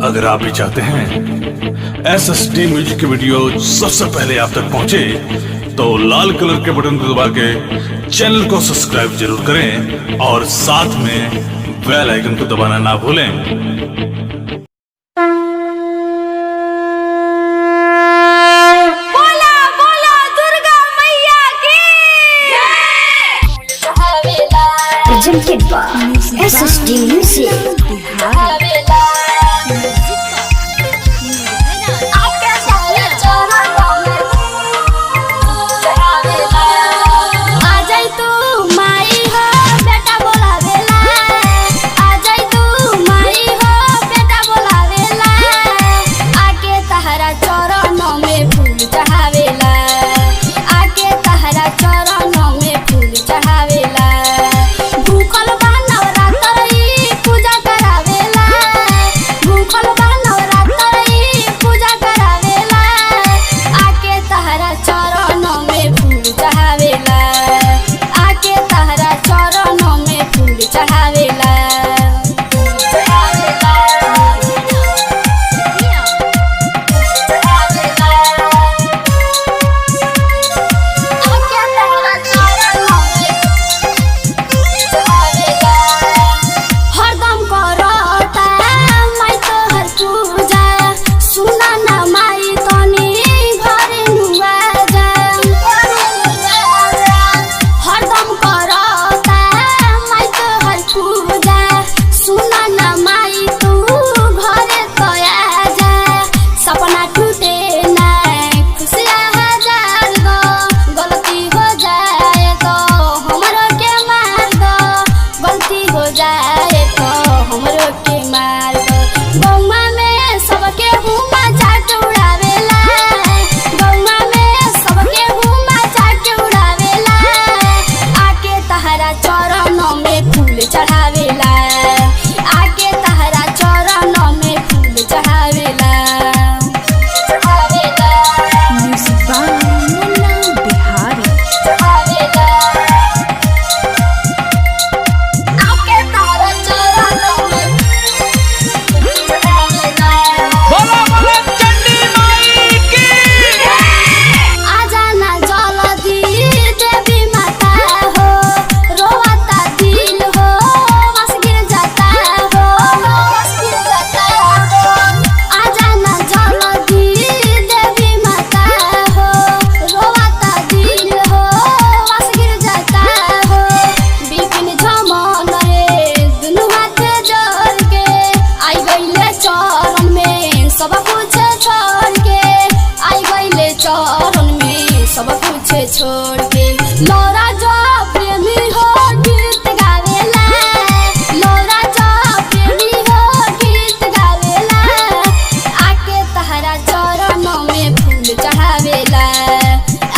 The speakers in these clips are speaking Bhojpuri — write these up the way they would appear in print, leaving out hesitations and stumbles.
अगर आप भी चाहते हैं SSD म्यूजिक की वीडियो सबसे पहले आप तक पहुंचे, तो लाल कलर के बटन को दबा के चैनल को सब्सक्राइब जरूर करें और साथ में बेल आइकन को दबाना ना भूलें। Presented by SSD Music. छोड़ के लोरा जो प्रेमी हो गीत गावेला, लोरा जो प्रेमी हो गीत गावेला, आके तहरा चरणों में फूल चढ़ावेला,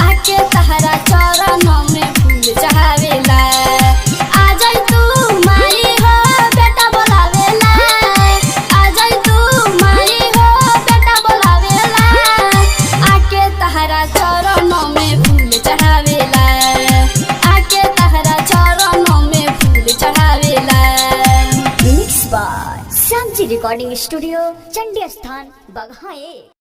आके तहरा चरणों में फूल चढ़ावेला। आ जाई तू माई हो बेटा बोलावेला, आ जाई तू माई हो बेटा बोलावेला, आके तहरा चरणों में Samji Recording Studio, Chandiasthan, Baghae।